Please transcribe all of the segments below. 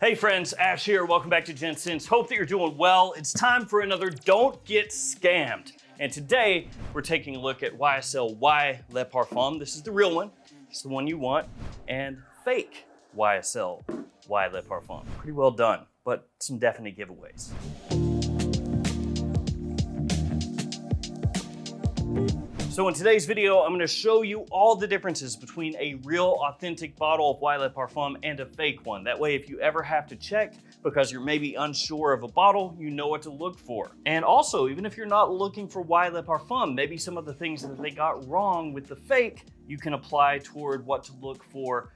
Hey friends, Ash here. Welcome back to Gents. Hope that you're doing well. It's time for another Don't Get Scammed. And today we're taking a look at YSL Y Le Parfum. This is the real one. It's the one you want. And fake YSL Y Le Parfum. Pretty well done, but some definite giveaways. So in today's video, I'm gonna show you all the differences between a real authentic bottle of Y Le Parfum and a fake one. That way, if you ever have to check because you're maybe unsure of a bottle, you know what to look for. And also, even if you're not looking for Y Le Parfum, maybe some of the things that they got wrong with the fake, you can apply toward what to look for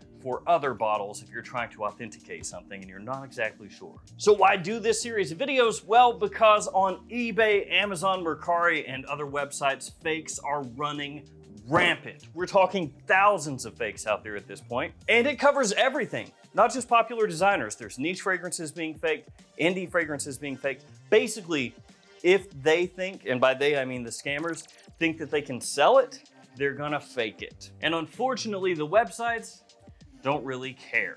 other bottles if you're trying to authenticate something and you're not exactly sure. So why do this series of videos? Well, because on eBay, Amazon, Mercari, and other websites, fakes are running rampant. We're talking thousands of fakes out there at this point, and it covers everything, not just popular designers. There's niche fragrances being faked, indie fragrances being faked. Basically, if they think, and by they I mean the scammers, think that they can sell it, they're gonna fake it. And unfortunately, the websites don't really care.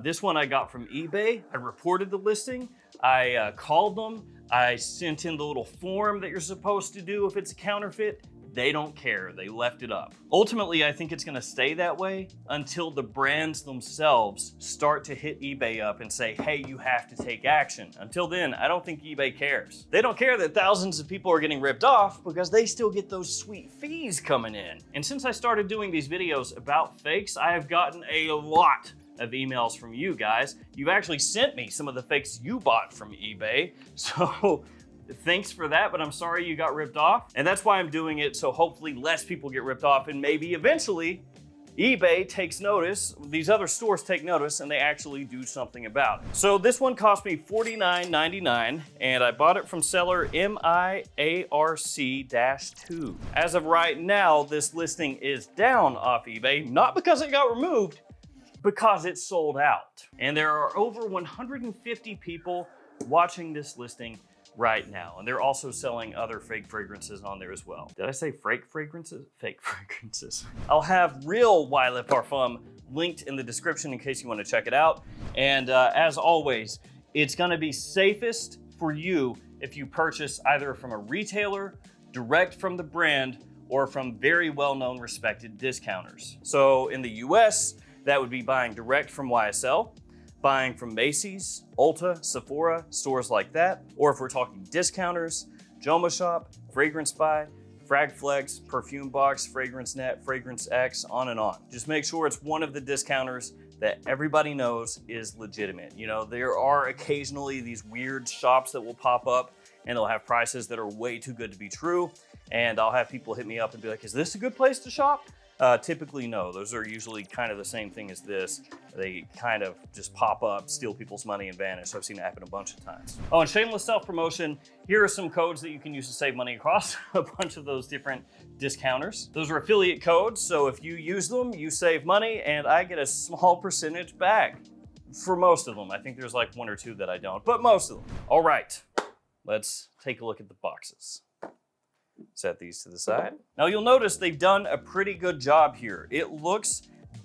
This one I got from eBay. I reported the listing. I called them. I sent in the little form that you're supposed to do if it's a counterfeit. They don't care. They left it up. Ultimately, I think it's gonna stay that way until the brands themselves start to hit eBay up and say, hey, you have to take action. Until then, I don't think eBay cares. They don't care that thousands of people are getting ripped off because they still get those sweet fees coming in. And since I started doing these videos about fakes, I have gotten a lot of emails from you guys. You've actually sent me some of the fakes you bought from eBay. So thanks for that, but I'm sorry you got ripped off. And that's why I'm doing it, so hopefully less people get ripped off and maybe eventually eBay takes notice, these other stores take notice, and they actually do something about it. So this one cost me $49.99, and I bought it from seller MIARC-2. As of right now, this listing is down off eBay, not because it got removed, because it's sold out. And there are over 150 people watching this listing right now. And they're also selling other fake fragrances on there as well. Did I say fake fragrances? Fake fragrances. I'll have real Y Le Parfum linked in the description in case you want to check it out. And as always, it's gonna be safest for you if you purchase either from a retailer, direct from the brand, or from very well-known respected discounters. So in the US, that would be buying direct from YSL, buying from Macy's, Ulta, Sephora, stores like that. Or if we're talking discounters, JOMASHOP, Fragrance Buy, Fragflex, Perfume Box, Fragrance Net, Fragrance X, on and on. Just make sure it's one of the discounters that everybody knows is legitimate. You know, there are occasionally these weird shops that will pop up and they'll have prices that are way too good to be true. And I'll have people hit me up and be like, is this a good place to shop? Typically, no. Those are usually kind of the same thing as this. They kind of just pop up, steal people's money, and vanish. I've seen it happen a bunch of times. Oh, and shameless self-promotion, here are some codes that you can use to save money across a bunch of those different discounters. Those are affiliate codes, so if you use them, you save money, and I get a small percentage back. For most of them. I think there's like one or two that I don't, but most of them. All right, let's take a look at the boxes. Set these to the side. Now you'll notice they've done a pretty good job here. It looks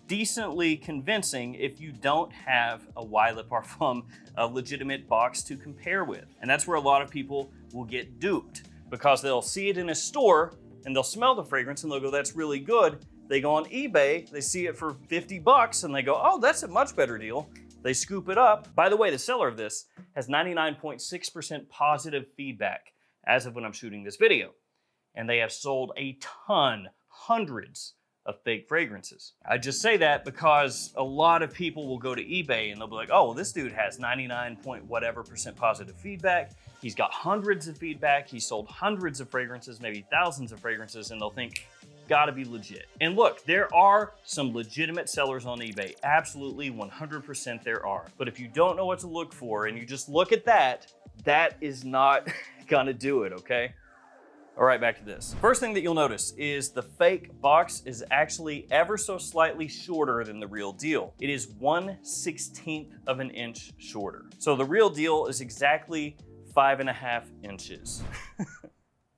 decently convincing if you don't have a Y Le Parfum, a legitimate box to compare with. And that's where a lot of people will get duped because they'll see it in a store and they'll smell the fragrance and they'll go, that's really good. They go on eBay, they see it for 50 bucks and they go, oh, that's a much better deal. They scoop it up. By the way, the seller of this has 99.6% positive feedback as of when I'm shooting this video. And they have sold a ton, hundreds of fake fragrances. I just say that because a lot of people will go to eBay and they'll be like, oh, well, this dude has 99.whatever% positive feedback. He's got hundreds of feedback. He sold hundreds of fragrances, maybe thousands of fragrances, and they'll think, gotta be legit. And look, there are some legitimate sellers on eBay. Absolutely, 100% there are. But if you don't know what to look for and you just look at that, that is not gonna do it, okay? All right, back to this. First thing that you'll notice is the fake box is actually ever so slightly shorter than the real deal. It is 1/16 of an inch shorter. So the real deal is exactly 5.5 inches.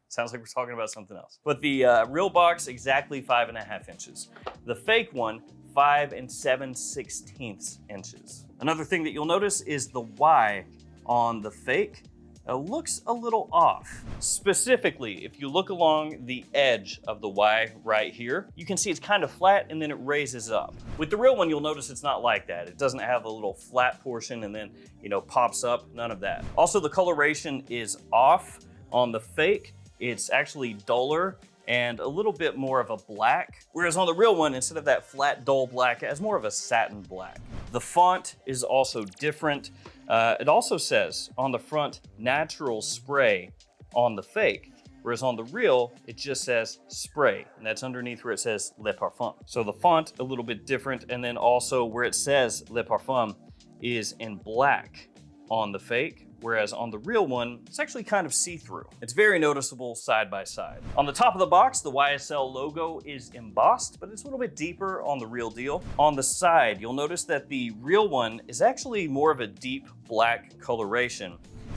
Sounds like we're talking about something else. But the real box, exactly 5.5 inches. The fake one, 5 7/16 inches. Another thing that you'll notice is the Y on the fake looks a little off. Specifically, if you look along the edge of the Y right here, you can see it's kind of flat and then it raises up. With the real one, you'll notice it's not like that. It doesn't have a little flat portion and then, pops up, none of that. Also, the coloration is off on the fake. It's actually duller and a little bit more of a black, whereas on the real one, instead of that flat, dull black, it has more of a satin black. The font is also different. It also says on the front, natural spray on the fake, whereas on the real, it just says spray, and that's underneath where it says Le Parfum. So the font, a little bit different, and then also where it says Le Parfum is in black on the fake, whereas on the real one, it's actually kind of see-through. It's very noticeable side by side. On the top of the box, the YSL logo is embossed, but it's a little bit deeper on the real deal. On the side, you'll notice that the real one is actually more of a deep black coloration.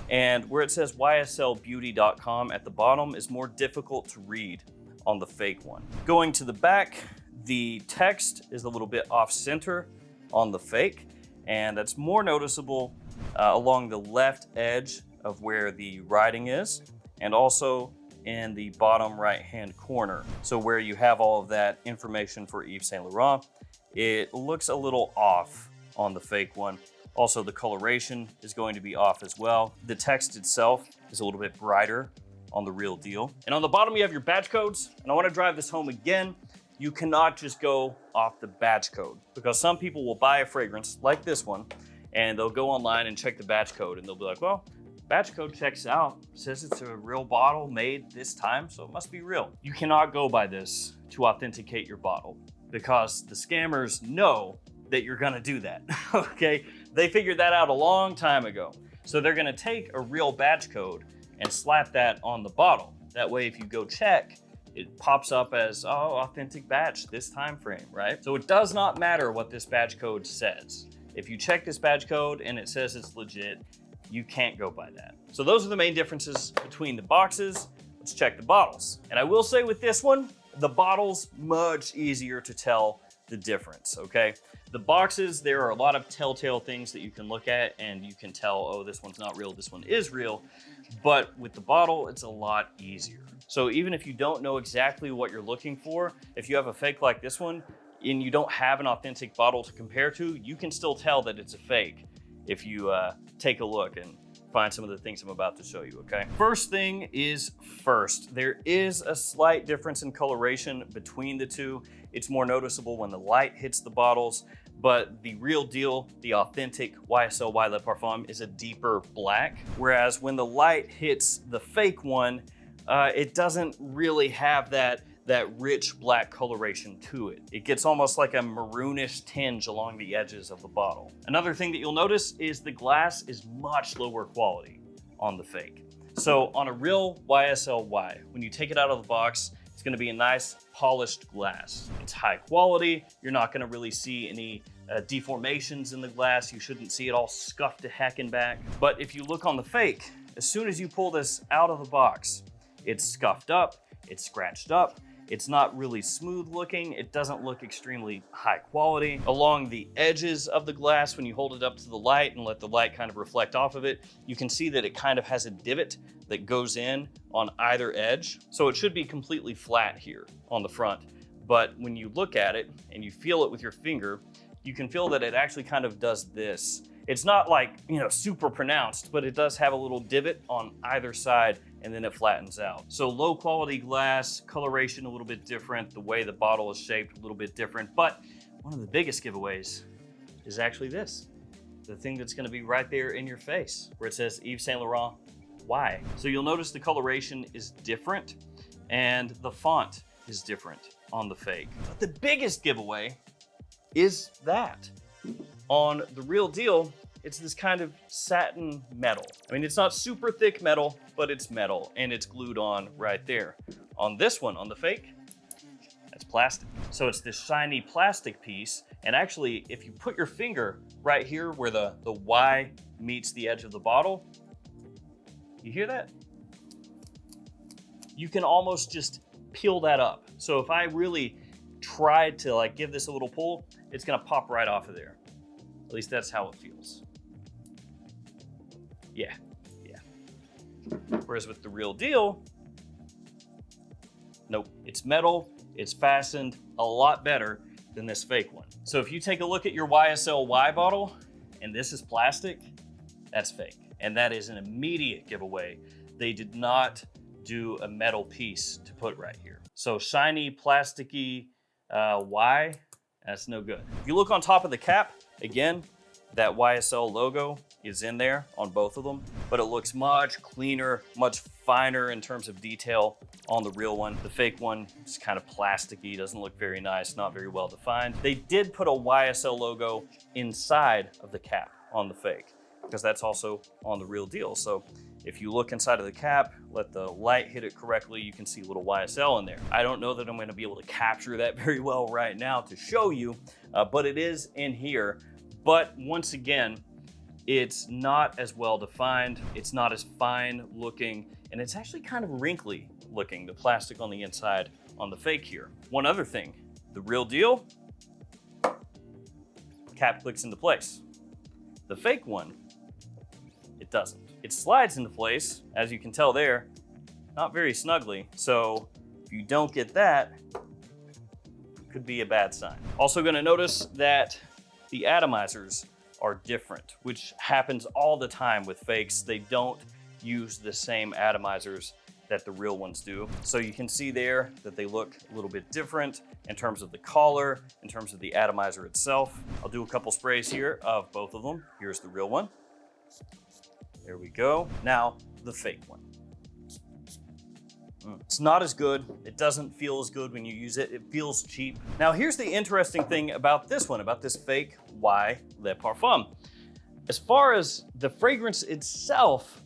And where it says YSLbeauty.com at the bottom is more difficult to read on the fake one. Going to the back, the text is a little bit off-center on the fake, and that's more noticeable along the left edge of where the writing is, and also in the bottom right-hand corner. So where you have all of that information for Yves Saint Laurent, it looks a little off on the fake one. Also, the coloration is going to be off as well. The text itself is a little bit brighter on the real deal. And on the bottom, you have your batch codes. And I want to drive this home again. You cannot just go off the batch code, because some people will buy a fragrance like this one and they'll go online and check the batch code and they'll be like, well, batch code checks out, says it's a real bottle made this time, so it must be real. You cannot go by this to authenticate your bottle, because the scammers know that you're gonna do that, okay? They figured that out a long time ago. So they're gonna take a real batch code and slap that on the bottle. That way, if you go check, it pops up as, oh, authentic batch, this time frame, right? So it does not matter what this batch code says. If you check this batch code and it says it's legit, you can't go by that. So those are the main differences between the boxes. Let's check the bottles. And I will say with this one, the bottle's much easier to tell the difference, okay? The boxes, there are a lot of telltale things that you can look at and you can tell, oh, this one's not real, this one is real. But with the bottle, it's a lot easier. So even if you don't know exactly what you're looking for, if you have a fake like this one and you don't have an authentic bottle to compare to, you can still tell that it's a fake if you take a look and find some of the things I'm about to show you, okay? First thing is first. There is a slight difference in coloration between the two. It's more noticeable when the light hits the bottles, but the real deal, the authentic YSL Y Le Parfum, is a deeper black, whereas when the light hits the fake one, it doesn't really have that rich black coloration to it. It gets almost like a maroonish tinge along the edges of the bottle. Another thing that you'll notice is the glass is much lower quality on the fake. So on a real YSL Y, when you take it out of the box, it's gonna be a nice polished glass. It's high quality. You're not gonna really see any deformations in the glass. You shouldn't see it all scuffed to heck and back. But if you look on the fake, as soon as you pull this out of the box, it's scuffed up, it's scratched up, it's not really smooth looking, it doesn't look extremely high quality. Along the edges of the glass, when you hold it up to the light and let the light kind of reflect off of it, you can see that it kind of has a divot that goes in on either edge. So it should be completely flat here on the front. But when you look at it and you feel it with your finger, you can feel that it actually kind of does this. It's not like, super pronounced, but it does have a little divot on either side and then it flattens out. So low quality glass, coloration a little bit different, the way the bottle is shaped a little bit different, but one of the biggest giveaways is actually this, the thing that's gonna be right there in your face, where it says Yves Saint Laurent Y. So you'll notice the coloration is different and the font is different on the fake. But the biggest giveaway is that. On the real deal, it's this kind of satin metal. I mean, it's not super thick metal, but it's metal and it's glued on right there. On this one, on the fake, that's plastic. So it's this shiny plastic piece. And actually, if you put your finger right here where the Y meets the edge of the bottle, you hear that? You can almost just peel that up. So if I really try to like give this a little pull, it's gonna pop right off of there. At least that's how it feels. Yeah. Whereas with the real deal, nope, it's metal, it's fastened a lot better than this fake one. So if you take a look at your YSL Y bottle and this is plastic, that's fake. And that is an immediate giveaway. They did not do a metal piece to put right here. So shiny, plasticky Y, that's no good. If you look on top of the cap, again, that YSL logo is in there on both of them, but it looks much cleaner, much finer in terms of detail on the real one. The fake one is kind of plasticky, doesn't look very nice, not very well defined. They did put a YSL logo inside of the cap on the fake, because that's also on the real deal. So if you look inside of the cap, let the light hit it correctly, you can see a little YSL in there. I don't know that I'm gonna be able to capture that very well right now to show you, but it is in here. But once again, it's not as well defined, it's not as fine looking, and it's actually kind of wrinkly looking, the plastic on the inside on the fake here. One other thing, the real deal, cap clicks into place. The fake one, it doesn't. It slides into place, as you can tell there, not very snugly. So if you don't get that, it could be a bad sign. Also gonna notice that the atomizers are different, which happens all the time with fakes. They don't use the same atomizers that the real ones do. So you can see there that they look a little bit different in terms of the collar, in terms of the atomizer itself. I'll do a couple sprays here of both of them. Here's the real one. There we go. Now, the fake one. It's not as good. It doesn't feel as good when you use it. It feels cheap. Now, here's the interesting thing about this one, about this fake Y Le Parfum. As far as the fragrance itself,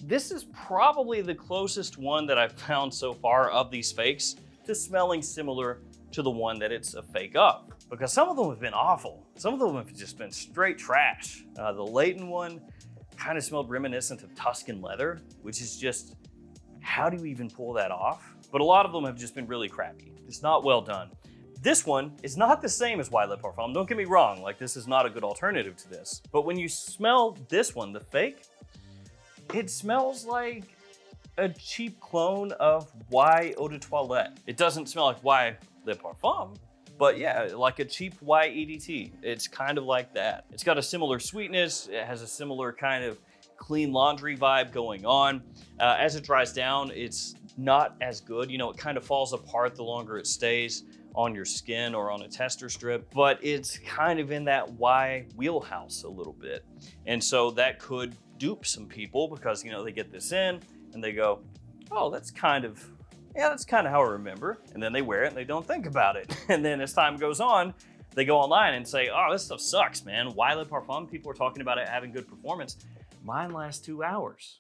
this is probably the closest one that I've found so far of these fakes to smelling similar to the one that it's a fake of. Because some of them have been awful. Some of them have just been straight trash. The LAYTON one kind of smelled reminiscent of Tuscan leather, which is just, how do you even pull that off? But a lot of them have just been really crappy. It's not well done. This one is not the same as Y Le Parfum. Don't get me wrong, like this is not a good alternative to this. But when you smell this one, the fake, it smells like a cheap clone of Y Eau de Toilette. It doesn't smell like Y Le Parfum, but yeah, like a cheap Y EDT. It's kind of like that. It's got a similar sweetness. It has a similar kind of clean laundry vibe going on. As it dries down, it's not as good. You know, it kind of falls apart the longer it stays on your skin or on a tester strip, but it's kind of in that Y wheelhouse a little bit. And so that could dupe some people because, you know, they get this in and they go, oh, that's kind of how I remember. And then they wear it and they don't think about it. And then as time goes on, they go online and say, oh, this stuff sucks, man. Y Le Parfum, people are talking about it having good performance. Mine lasts 2 hours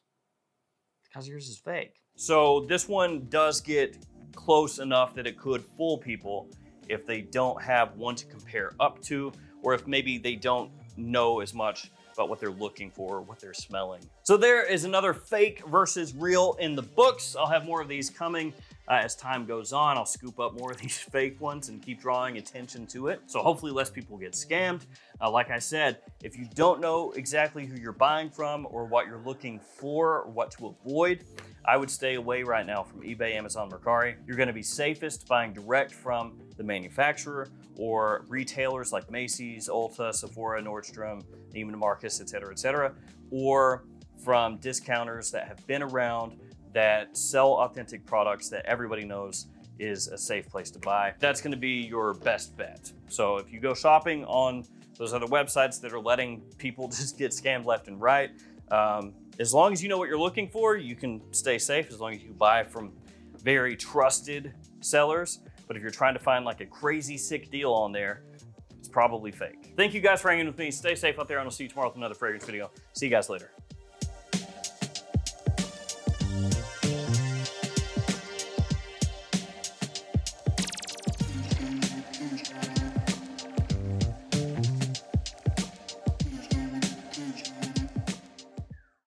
because yours is fake. So this one does get close enough that it could fool people if they don't have one to compare up to, or if maybe they don't know as much about what they're looking for, what they're smelling. So there is another fake versus real in the books. I'll have more of these coming as time goes on. I'll scoop up more of these fake ones and keep drawing attention to it. So hopefully less people get scammed. Like I said, if you don't know exactly who you're buying from or what you're looking for or what to avoid, I would stay away right now from eBay, Amazon, Mercari. You're gonna be safest buying direct from the manufacturer or retailers like Macy's, Ulta, Sephora, Nordstrom, Neiman Marcus, et cetera, or from discounters that have been around that sell authentic products that everybody knows is a safe place to buy. That's gonna be your best bet. So if you go shopping on those other websites that are letting people just get scammed left and right, as long as you know what you're looking for, you can stay safe as long as you buy from very trusted sellers. But if you're trying to find like a crazy sick deal on there, it's probably fake. Thank you guys for hanging with me. Stay safe out there and I'll see you tomorrow with another fragrance video. See you guys later.